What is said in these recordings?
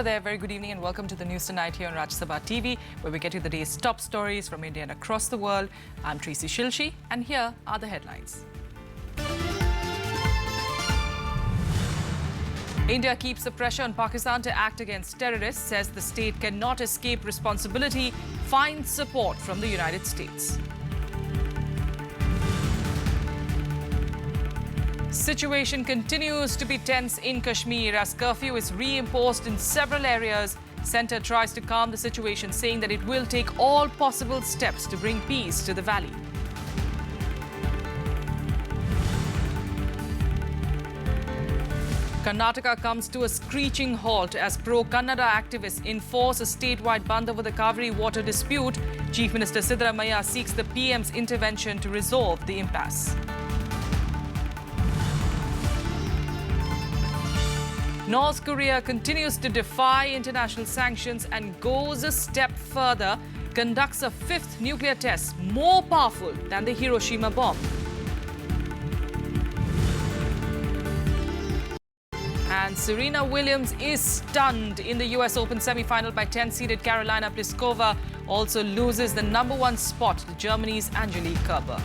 there, very good evening and welcome to the news tonight here on Sabha TV, where we get you the day's top stories from India and across the world. I'm Tracy Shilshi and here are the headlines. India keeps the pressure on Pakistan to act against terrorists, says the state cannot escape responsibility, finds support from the United States. Situation continues to be tense in Kashmir as curfew is reimposed in several areas. Centre tries to calm the situation, saying that it will take all possible steps to bring peace to the valley. Karnataka comes to a screeching halt as pro-Kannada activists enforce a statewide bandh over the Kaveri water dispute. Chief Minister Siddaramaiah seeks the PM's intervention to resolve the impasse. North Korea continues to defy international sanctions and goes a step further, conducts a fifth nuclear test more powerful than the Hiroshima bomb. And Serena Williams is stunned in the US Open semi-final by 10-seeded Carolina Pliskova, also loses the #1 spot to Germany's Angelique Kerber.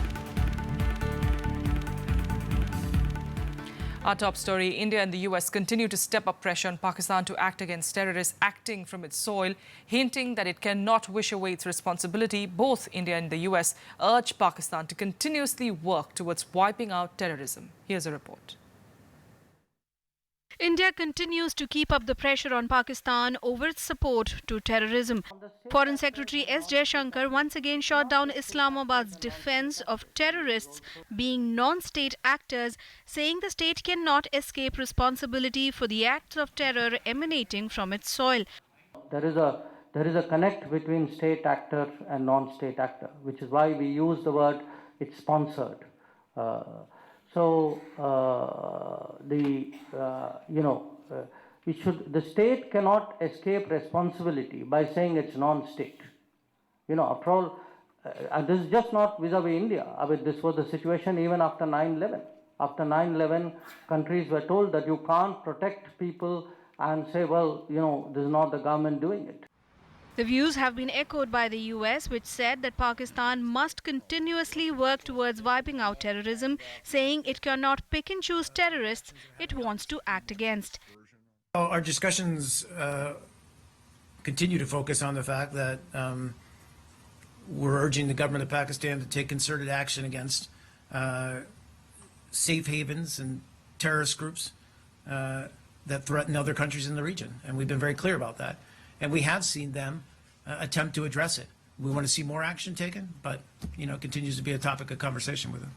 Our top story, India and the US continue to step up pressure on Pakistan to act against terrorists acting from its soil, hinting that it cannot wish away its responsibility. Both India and the US urge Pakistan to continuously work towards wiping out terrorism. Here's a report. India continues to keep up the pressure on Pakistan over its support to terrorism. Foreign Secretary S. Jaishankar once again shot down Islamabad's defense of terrorists being non-state actors, saying the state cannot escape responsibility for the acts of terror emanating from its soil. There is a connect between state actor and non-state actor, which is why we use the word it's sponsored. The state cannot escape responsibility by saying it's non-state. After all, this is just not vis-a-vis India. This was the situation even after 9/11. After 9/11, countries were told that you can't protect people and say, well, this is not the government doing it. The views have been echoed by the US, which said that Pakistan must continuously work towards wiping out terrorism, saying it cannot pick and choose terrorists it wants to act against. Our discussions continue to focus on the fact that we're urging the government of Pakistan to take concerted action against safe havens and terrorist groups that threaten other countries in the region. And we've been very clear about that. And we have seen them attempt to address it. We want to see more action taken, but, it continues to be a topic of conversation with them.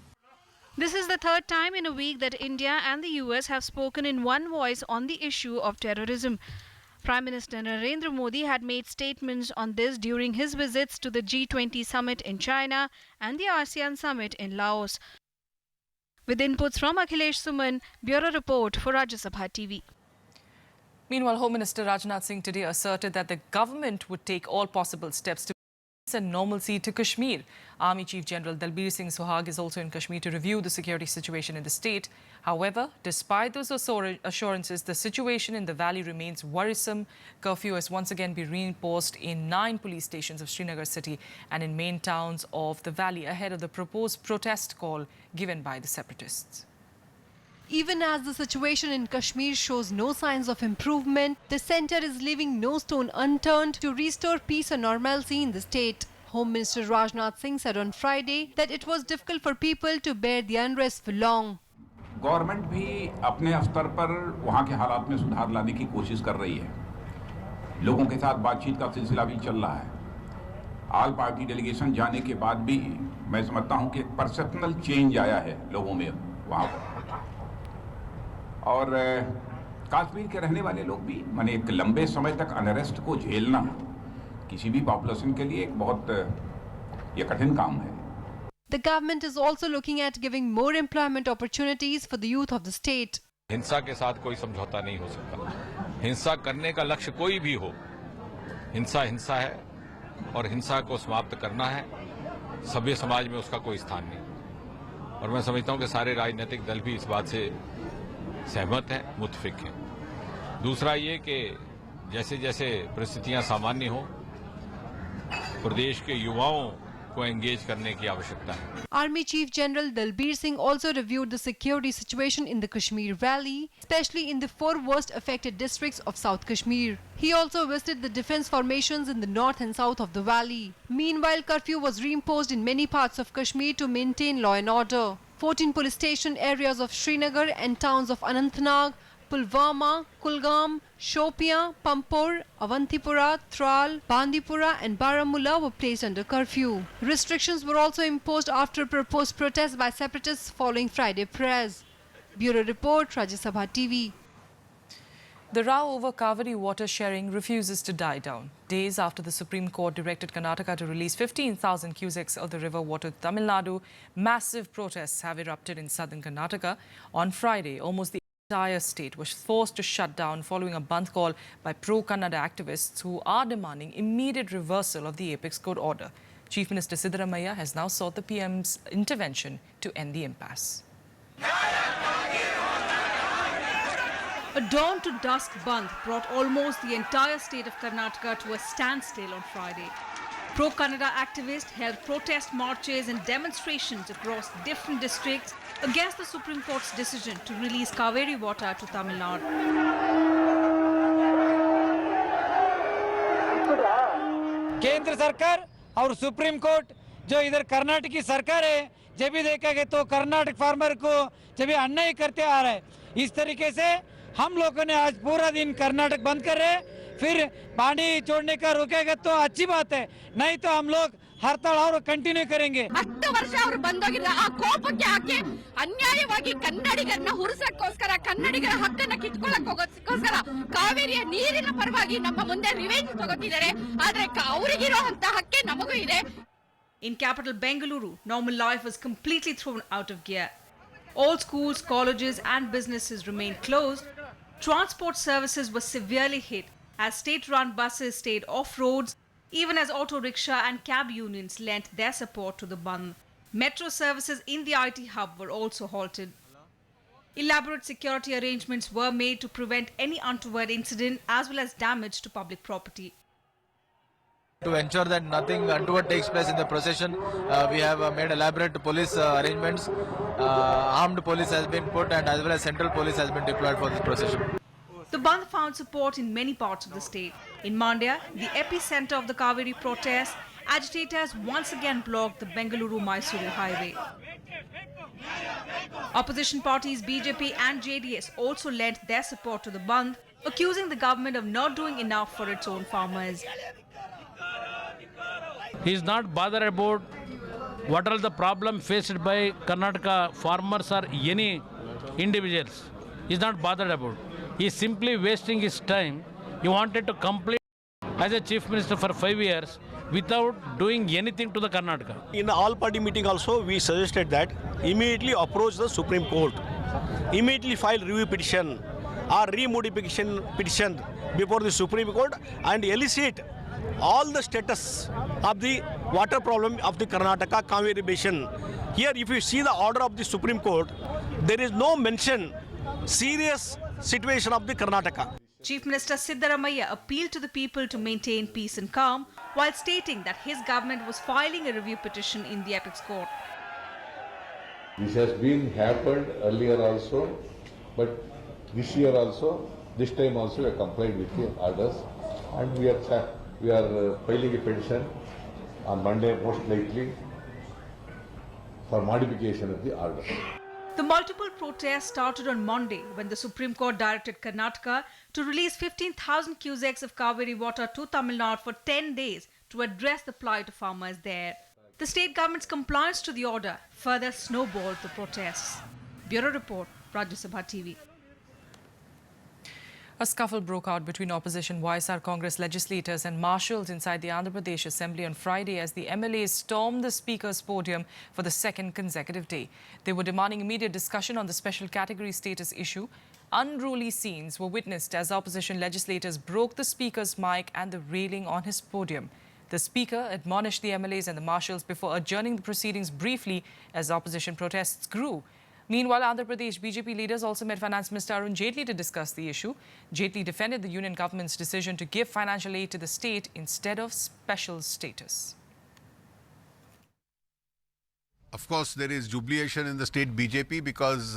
This is the third time in a week that India and the US have spoken in one voice on the issue of terrorism. Prime Minister Narendra Modi had made statements on this during his visits to the G20 summit in China and the ASEAN summit in Laos. With inputs from Akhilesh Suman, Bureau Report for Rajya Sabha TV. Meanwhile, Home Minister Rajnath Singh today asserted that the government would take all possible steps to and normalcy to Kashmir. Army Chief General Dalbir Singh Suhag is also in Kashmir to review the security situation in the state. However, despite those assurances, the situation in the valley remains worrisome. Curfew has once again been reimposed in 9 police stations of Srinagar city and in main towns of the valley ahead of the proposed protest call given by the separatists. Even as the situation in Kashmir shows no signs of improvement, the centre is leaving no stone unturned to restore peace and normalcy in the state. Home Minister Rajnath Singh said on Friday that it was difficult for people to bear the unrest for long. Government भी अपने स्तर पर वहाँ के हालात में सुधार लाने की कोशिश कर रही है. लोगों के साथ बातचीत का सिलसिला भी चल रहा है. ऑल पार्टी डेलीगेशन जाने के बाद भी मैं समझता हूँ कि एक परसेप्शनल चेंज आया है लोगों में वहाँ पर. और कश्मीर के रहने वाले लोग भी माने एक लंबे समय तक अनरेस्ट को झेलना किसी भी पॉपुलेशन के लिए एक बहुत कठिन काम है. The government is also looking at giving more employment opportunities for the youth of the state. हिंसा के साथ कोई समझौता नहीं हो सकता. हिंसा करने का लक्ष्य कोई भी हो, हिंसा हिंसा है और हिंसा को समाप्त करना है. सभ्य समाज में उसका कोई स्थान नहीं. और मैं समझता हूं कि सारे राजनीतिक दल भी इस बात से सहमत हैं, मुत्फिक हैं. दूसरा ये कि जैसे जैसे परिस्थितियां सामान्य हो प्रदेश के युवाओं को एंगेज करने की आवश्यकता है. Army Chief General Dalbir Singh also reviewed the security situation in the Kashmir Valley, especially in the 4 worst affected districts of South Kashmir. He also visited the defense formations in the north and south of the valley. Meanwhile, curfew was reimposed in many parts of Kashmir to maintain law and order. 14 police station areas of Srinagar and towns of Anantnag, Pulwama, Kulgam, Shopian, Pampur, Avantipura, Tral, Bandipura and Baramulla were placed under curfew. Restrictions were also imposed after proposed protests by separatists following Friday prayers. Bureau Report, Rajya Sabha TV. The row over Kaveri water sharing refuses to die down. Days after the Supreme Court directed Karnataka to release 15,000 cusecs of the river water to Tamil Nadu, massive protests have erupted in southern Karnataka. On Friday, almost the entire state was forced to shut down following a bandh call by pro-Kannada activists who are demanding immediate reversal of the apex court order. Chief Minister Siddaramaiah has now sought the PM's intervention to end the impasse. A dawn to dusk bandh brought almost the entire state of Karnataka to a standstill on Friday. Pro-Kannada activists held protest marches and demonstrations across different districts against the Supreme Court's decision to release Kaveri water to Tamil Nadu. केंद्र सरकार और supreme court जो इधर कर्नाटक की सरकार है जब भी देखा गया तो कर्नाटक फार्मर को जब भी अन्याय करते आ रहा है इस तरीके से हम लोगों ने आज पूरा दिन कर्नाटक बंद कर रहे हैं फिर पानी छोड़ने का रोकेगा तो अच्छी बात है नहीं तो हम लोग ಹರ್ತಾಳ ಅವರು ಕಂಟಿನ್ಯೂ ಕರೆಂಗೆ 10 ವರ್ಷ ಅವರು ಬಂದೋಗಿದ್ರೆ ಆ ಕೋಪಕ್ಕೆ ಹಾಕಿ ಅನ್ಯಾಯವಾಗಿ ಕನ್ನಡಿಗರನ್ನ ಹುರಿಸಕ್ಕೋಸ್ಕರ ಕನ್ನಡಿಗರ ಹಕ್ಕನ್ನ ಕಿತ್ಕೊಳ್ಳಕ್ಕೆ ಹೋಗೋದಕ್ಕೋಸ್ಕರ ಕಾವೇರಿಯ ನೀರಿನ ಪರವಾಗಿ ನಮ್ಮ ಮುಂದೆ ರಿವೆಂಜ್ ತಗೋತಿದ್ದಾರೆ ಆದ್ರೆ ಅವರಿಗಿರೋ ಅಂತ ಹಕ್ಕೆ ನಮಗೂ ಇದೆ. In capital Bengaluru, normal life was completely thrown out of gear. All schools, colleges and businesses remained closed. Transport services were severely hit as state-run buses stayed off roads, even as auto rickshaw and cab unions lent their support to the bandh. Metro services in the IT hub were also halted. Elaborate security arrangements were made to prevent any untoward incident as well as damage to public property. To ensure that nothing untoward takes place in the procession, we have made elaborate police arrangements. Armed police has been put and as well as central police has been deployed for this procession. The bandh found support in many parts of the state. In Mandya, the epicenter of the Kaveri protest, agitators once again blocked the Bengaluru-Mysuru highway. Opposition parties BJP and JDS also lent their support to the bandh, accusing the government of not doing enough for its own farmers. He is not bothered about what are the problems faced by Karnataka farmers or any individuals. He is not bothered about. He is simply wasting his time. He wanted to complete as a chief minister for 5 years without doing anything to the Karnataka. In the all-party meeting also, we suggested that immediately approach the Supreme Court, immediately file review petition or remodification petition before the Supreme Court and elicit all the status of the water problem of the Karnataka Kaveri Basin. Here, if you see the order of the Supreme Court, there is no mention serious situation of the Karnataka. Chief Minister Siddaramaiah appealed to the people to maintain peace and calm while stating that his government was filing a review petition in the apex court. This has been happened earlier also, but this year also, this time also we have complied with the orders and we are filing a petition on Monday most likely for modification of the order. The multiple protests started on Monday when the Supreme Court directed Karnataka to release 15,000 cusecs of Kaveri water to Tamil Nadu for 10 days to address the plight of farmers there. The state government's compliance to the order further snowballed the protests. Bureau Report, Rajya Sabha TV. A scuffle broke out between opposition YSR Congress legislators and marshals inside the Andhra Pradesh Assembly on Friday as the MLAs stormed the Speaker's podium for the second consecutive day. They were demanding immediate discussion on the special category status issue. Unruly scenes were witnessed as opposition legislators broke the Speaker's mic and the railing on his podium. The Speaker admonished the MLAs and the marshals before adjourning the proceedings briefly as opposition protests grew. Meanwhile, Andhra Pradesh BJP leaders also met Finance Minister Arun Jaitley to discuss the issue. Jaitley defended the union government's decision to give financial aid to the state instead of special status. Of course, there is jubilation in the state BJP because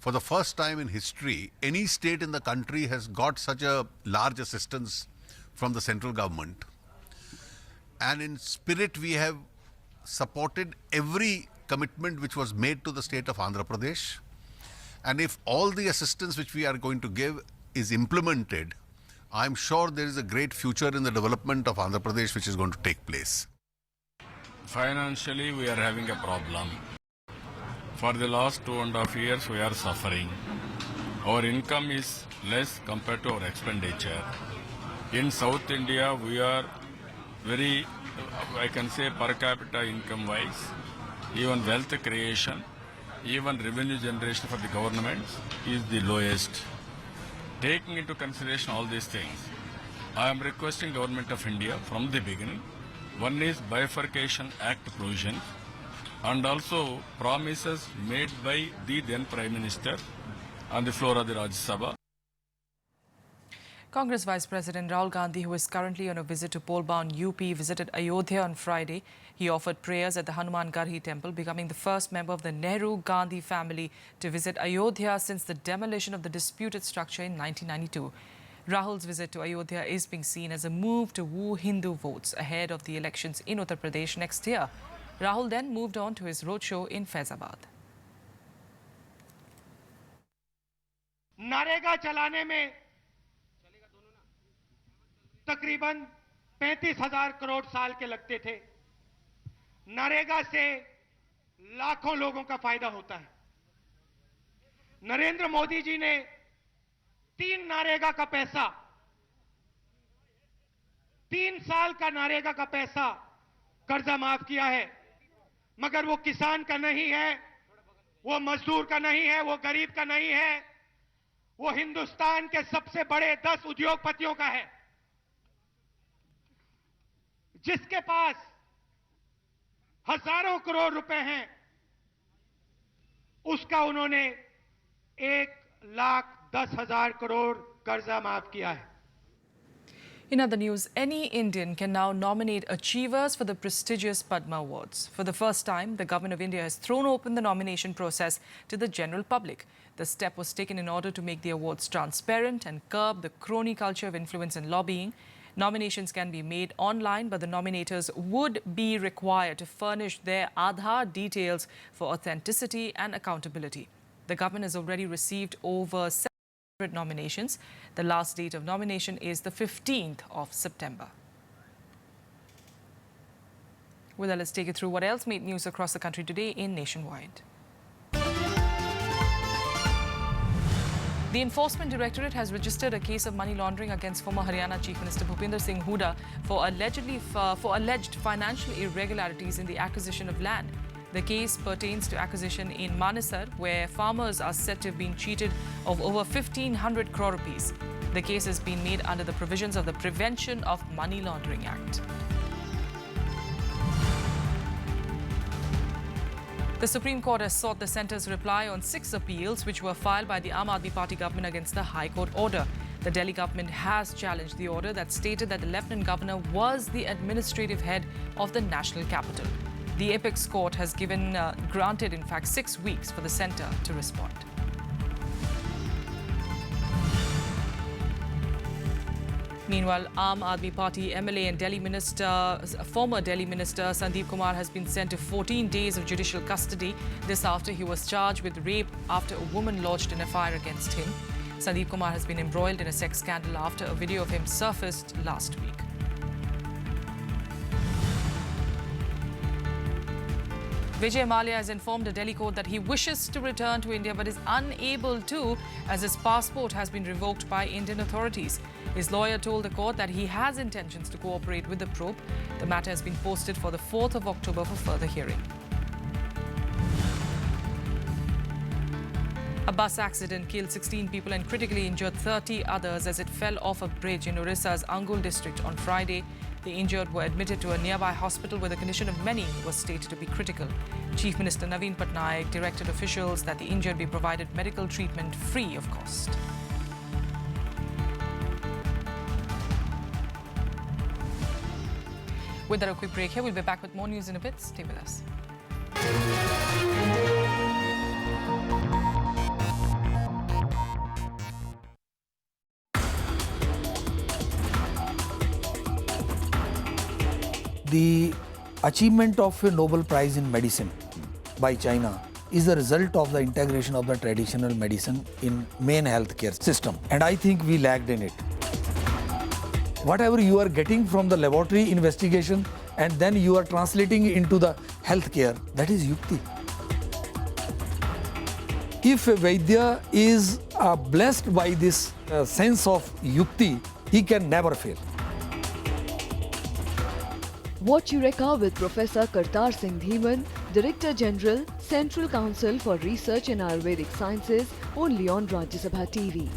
for the first time in history, any state in the country has got such a large assistance from the central government. And in spirit, we have supported every commitment which was made to the state of Andhra Pradesh. And if all the assistance which we are going to give is implemented, I'm sure there is a great future in the development of Andhra Pradesh which is going to take place. Financially, we are having a problem. For the last 2.5 years, we are suffering. Our income is less compared to our expenditure. In South India, we are very, I can say, per capita income-wise, even wealth creation, even revenue generation for the governments is the lowest. Taking into consideration all these things, I am requesting Government of India from the beginning. One is Bifurcation Act provision and also promises made by the then Prime Minister on the floor of the Rajya Sabha. Congress Vice President Rahul Gandhi, who is currently on a visit to poll-bound UP, visited Ayodhya on Friday. He offered prayers at the Hanuman Garhi temple, becoming the first member of the Nehru-Gandhi family to visit Ayodhya since the demolition of the disputed structure in 1992. Rahul's visit to Ayodhya is being seen as a move to woo Hindu votes ahead of the elections in Uttar Pradesh next year. Rahul then moved on to his roadshow in Faizabad. NREGA चलाने में तकरीबन 35,000 करोड़ साल के लगते थे। नरेगा से लाखों लोगों का फायदा होता है। नरेंद्र मोदी जी ने 3 नरेगा का पैसा, 3 साल का नरेगा का पैसा कर्जा माफ किया है, मगर वो किसान का नहीं है, वो मजदूर का नहीं है, वो गरीब का नहीं है, वो हिंदुस्तान के सबसे बड़े 10 उद्योगपतियों का है, जिसके पास हजारों करोड़ रुपए हैं, उसका उन्होंने 1,10,000 करोड़ कर्जा माफ किया है। In other news, any Indian can now nominate achievers for the prestigious Padma Awards. For the first time, the Government of India has thrown open the nomination process to the general public. The step was taken in order to make the awards transparent and curb the crony culture of influence and lobbying. Nominations can be made online, but the nominators would be required to furnish their Aadhaar details for authenticity and accountability. The government has already received over 700 nominations. The last date of nomination is the 15th of September. With that, let's take you through what else made news across the country today in Nationwide. The Enforcement Directorate has registered a case of money laundering against former Haryana Chief Minister Bhupinder Singh Hooda for alleged financial irregularities in the acquisition of land. The case pertains to acquisition in Manesar, where farmers are said to have been cheated of over 1,500 crore rupees. The case has been made under the provisions of the Prevention of Money Laundering Act. The Supreme Court has sought the centre's reply on 6 appeals which were filed by the Aam Aadmi Party government against the High Court order. The Delhi government has challenged the order that stated that the Lieutenant Governor was the administrative head of the national capital. The Apex Court has granted, in fact, 6 weeks for the centre to respond. Meanwhile, Aam Aadmi Party MLA and former Delhi Minister Sandeep Kumar has been sent to 14 days of judicial custody. This after he was charged with rape after a woman lodged an FIR against him. Sandeep Kumar has been embroiled in a sex scandal after a video of him surfaced last week. Vijay Mallya has informed a Delhi court that he wishes to return to India but is unable to as his passport has been revoked by Indian authorities. His lawyer told the court that he has intentions to cooperate with the probe. The matter has been posted for the 4th of October for further hearing. A bus accident killed 16 people and critically injured 30 others as it fell off a bridge in Orissa's Angul district on Friday. The injured were admitted to a nearby hospital where the condition of many was stated to be critical. Chief Minister Naveen Patnaik directed officials that the injured be provided medical treatment free of cost. With that, a quick break here. We'll be back with more news in a bit. Stay with us. The achievement of a Nobel Prize in Medicine by China is a result of the integration of the traditional medicine in main healthcare system, and I think we lagged in it. Whatever you are getting from the laboratory investigation and then you are translating into the healthcare, that is yukti. If a Vaidya is blessed by this sense of yukti, he can never fail. Watch Eureka with Professor Kartar Singh Dhiman, Director General, Central Council for Research in Ayurvedic Sciences, only on Rajya Sabha TV.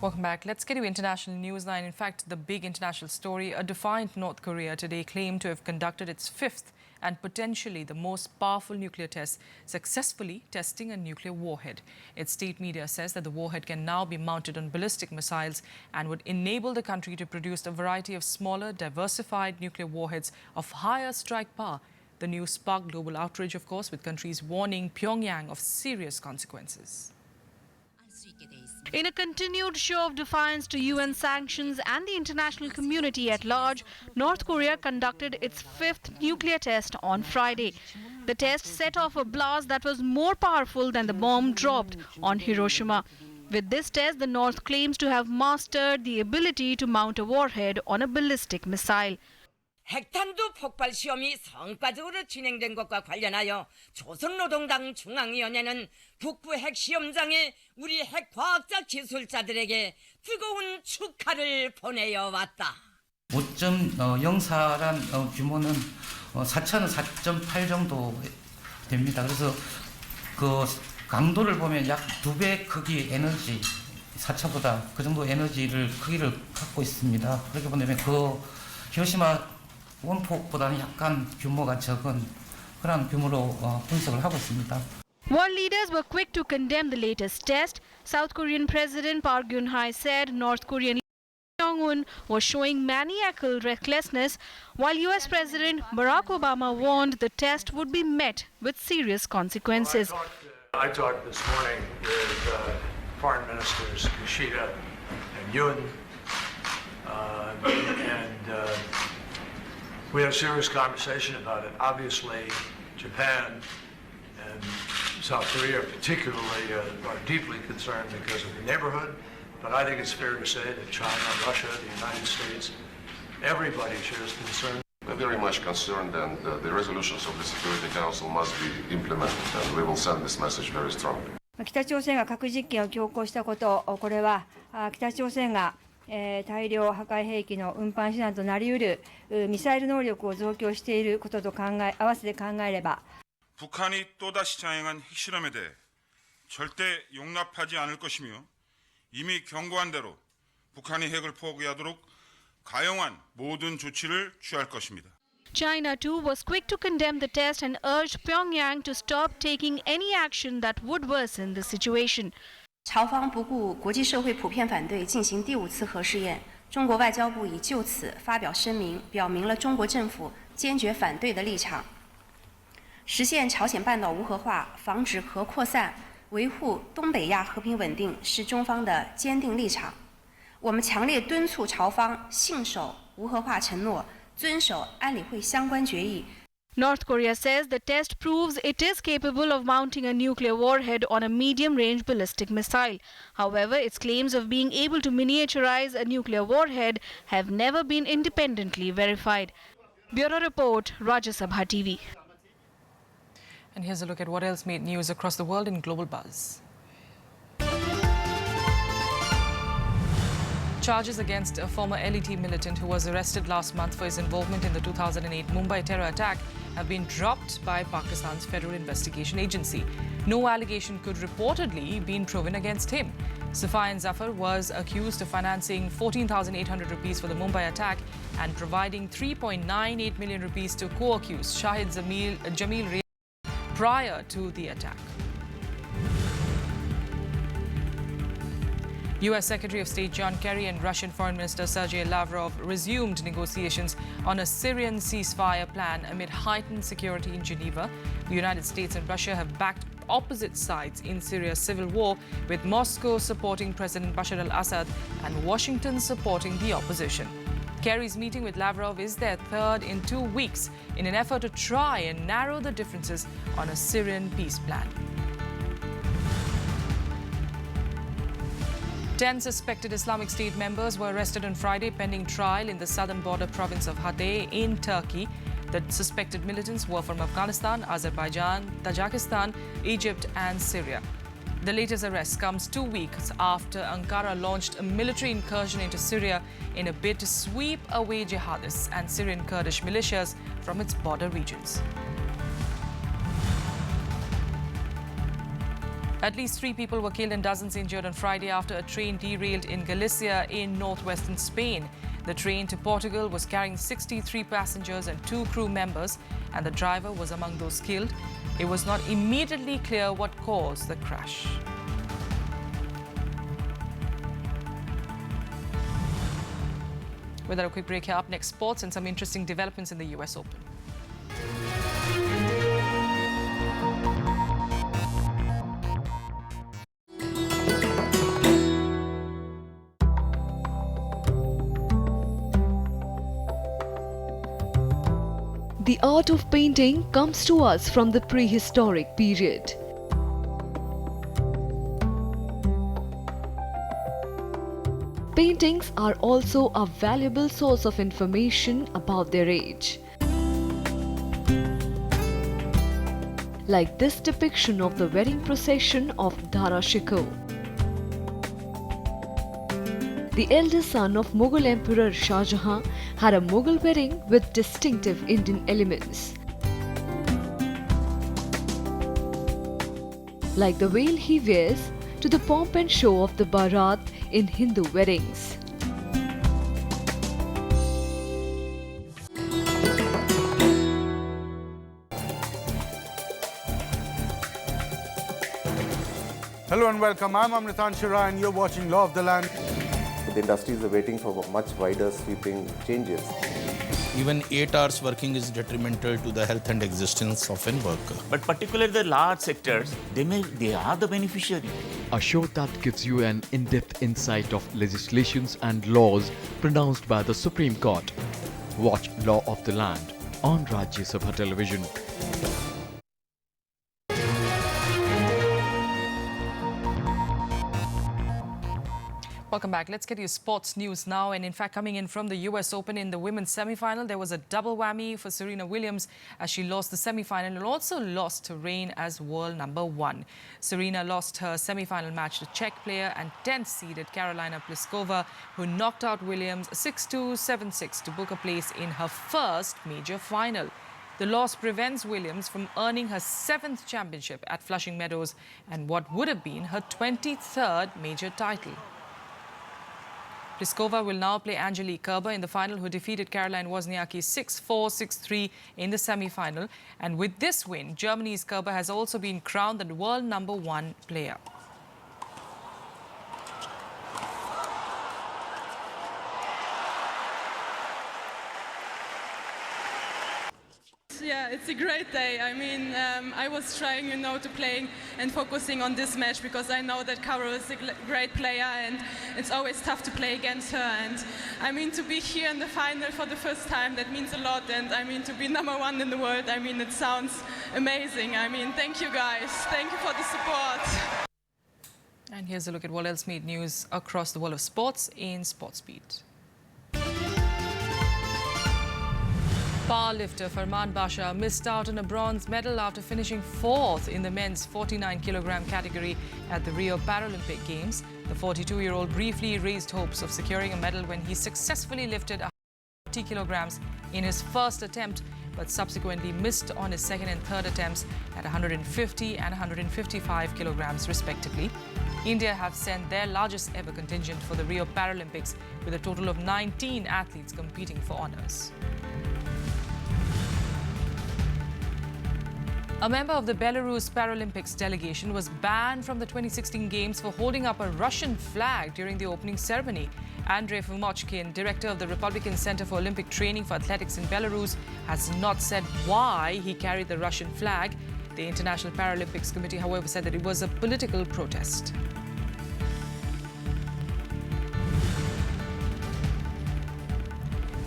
Welcome back. Let's get to international news now. In fact, the big international story, a defiant North Korea today claimed to have conducted its fifth and potentially the most powerful nuclear test, successfully testing a nuclear warhead. Its state media says that the warhead can now be mounted on ballistic missiles and would enable the country to produce a variety of smaller, diversified nuclear warheads of higher strike power. The news sparked global outrage, of course, with countries warning Pyongyang of serious consequences. In a continued show of defiance to UN sanctions and the international community at large, North Korea conducted its fifth nuclear test on Friday. The test set off a blast that was more powerful than the bomb dropped on Hiroshima. With this test, the North claims to have mastered the ability to mount a warhead on a ballistic missile. 핵탄두 폭발 시험이 성과적으로 진행된 것과 관련하여 조선노동당 중앙위원회는 북부 핵시험장에 우리 핵과학자 기술자들에게 뜨거운 축하를 보내어 왔다. 5.04란 규모는 4차는 4.8 정도 됩니다. 그래서 그 강도를 보면 약 2배 크기 에너지, 4차보다 그 정도 에너지를 크기를 갖고 있습니다. 그렇게 보면 그 히로시마 원폭보다는 약간 규모가 적은 그런 규모로 분석을 하고 있습니다. World leaders were quick to condemn the latest test. South Korean President Park Geun-hye said North Korean leader Kim Jong-un was showing maniacal recklessness, while US President Barack Obama warned the test would be met with serious consequences. I talked this morning with Foreign Ministers Kishida and Yoon, and we had a serious conversation about it. Obviously, Japan and South Korea particularly are deeply concerned because of the neighborhood, but I think it's fair to say that China, Russia, the United States, everybody shares concern. We're very much concerned, and the resolutions of the Security Council must be implemented, and we will send this message very strongly. 北朝鮮が核実験を強行したこと、これは北朝鮮が大量破壊兵器の運搬手段となりうるミサイル能力を増強していることと合わせて考えれば 북한이 또다시 자행한 핵실험에 대해 절대 용납하지 않을 것이며 이미 경고한 대로 북한이 핵을 포기하도록 가용한 모든 조치를 취할 것입니다. China too was quick to condemn the test and urged Pyongyang to stop taking any action that would worsen the situation. 朝方不顾国际社会普遍反对进行第5次核试验，中国外交部已就此发表声明，表明了中国政府坚决反对的立场。实现朝鲜半岛无核化，防止核扩散，维护东北亚和平稳定是中方的坚定立场。我们强烈敦促朝方信守无核化承诺，遵守安理会相关决议。 North Korea says the test proves it is capable of mounting a nuclear warhead on a medium-range ballistic missile. However, its claims of being able to miniaturize a nuclear warhead have never been independently verified. Bureau Report, Rajya Sabha TV. And here's a look at what else made news across the world in Global Buzz. Charges against a former LET militant who was arrested last month for his involvement in the 2008 Mumbai terror attack have been dropped by Pakistan's Federal Investigation Agency. No allegation could reportedly be proven against him. Safayan Zafar was accused of financing 14,800 rupees for the Mumbai attack and providing 3.98 million rupees to co-accused Shahid Jamil prior to the attack. U.S. Secretary of State John Kerry and Russian Foreign Minister Sergei Lavrov resumed negotiations on a Syrian ceasefire plan amid heightened security in Geneva. The United States and Russia have backed opposite sides in Syria's civil war, with Moscow supporting President Bashar al-Assad and Washington supporting the opposition. Kerry's meeting with Lavrov is their third in 2 weeks in an effort to try and narrow the differences on a Syrian peace plan. 10 suspected Islamic State members were arrested on Friday pending trial in the southern border province of Hatay in Turkey. The suspected militants were from Afghanistan, Azerbaijan, Tajikistan, Egypt and Syria. The latest arrest comes 2 weeks after Ankara launched a military incursion into Syria in a bid to sweep away jihadists and Syrian Kurdish militias from its border regions. At least 3 people were killed and dozens injured on Friday after a train derailed in Galicia in northwestern Spain. The train to Portugal was carrying 63 passengers and 2 crew members, and the driver was among those killed. It was not immediately clear what caused the crash. With a quick break here, up next, sports and some interesting developments in the US Open. The art of painting comes to us from the prehistoric period. Paintings are also a valuable source of information about their age. Like this depiction of the wedding procession of Dara Shikoh. The eldest son of Mughal Emperor Shah Jahan had a Mughal wedding with distinctive Indian elements. Like the veil he wears to the pomp and show of the Bharat in Hindu weddings. Hello and welcome. I'm Amritan Shira and you're watching Law of the Land. The industries are waiting for much wider sweeping changes. Even 8 hours working is detrimental to the health and existence of a worker. But particularly the large sectors, they are the beneficiary. A show that gives you an in-depth insight of legislations and laws pronounced by the Supreme Court. Watch Law of the Land on Rajya Sabha television. Welcome back. Let's get you sports news now. And in fact, coming in from the US Open in the women's semi-final, there was a double whammy for Serena Williams as she lost the semi-final and also lost her reign as world #1. Serena lost her semi-final match to Czech player and 10th-seeded Karolina Pliskova, who knocked out Williams 6-2, 7-6 to book a place in her first major final. The loss prevents Williams from earning her 7th championship at Flushing Meadows and what would have been her 23rd major title. Pliskova will now play Angelique Kerber in the final, who defeated Caroline Wozniacki 6-4, 6-3 in the semi-final. And with this win, Germany's Kerber has also been crowned the world #1 player. Yeah, it's a great day. I mean, I was trying, to play and focusing on this match because I know that Caro is a great player and it's always tough to play against her. And I mean, to be here in the final for the first time, that means a lot. And I mean, to be #1 in the world, I mean, it sounds amazing. I mean, thank you guys. Thank you for the support. And here's a look at what else made news across the world of sports in SportsBeat. Powerlifter Farman Basha missed out on a bronze medal after finishing 4th in the men's 49-kilogram category at the Rio Paralympic Games. The 42-year-old briefly raised hopes of securing a medal when he successfully lifted 140 kilograms in his first attempt, but subsequently missed on his second and third attempts at 150 and 155 kilograms respectively. India have sent their largest ever contingent for the Rio Paralympics, with a total of 19 athletes competing for honours. A member of the Belarus Paralympics delegation was banned from the 2016 Games for holding up a Russian flag during the opening ceremony. Andrei Fomochkin, director of the Republican Center for Olympic Training for Athletics in Belarus, has not said why he carried the Russian flag. The International Paralympics Committee, however, said that it was a political protest.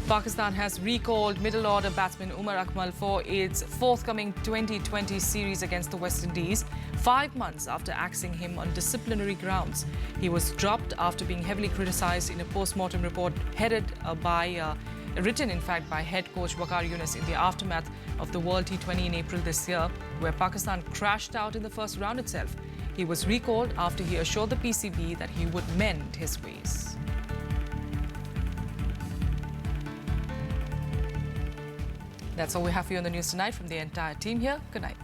Pakistan has recalled middle-order batsman Umar Akmal for its forthcoming 2020 series against the West Indies, 5 months after axing him on disciplinary grounds. He was dropped after being heavily criticised in a post-mortem report written in fact by head coach Waqar Younis in the aftermath of the World T20 in April this year, where Pakistan crashed out in the first round itself. He was recalled after he assured the PCB that he would mend his ways. That's all we have for you on the news tonight from the entire team here. Good night.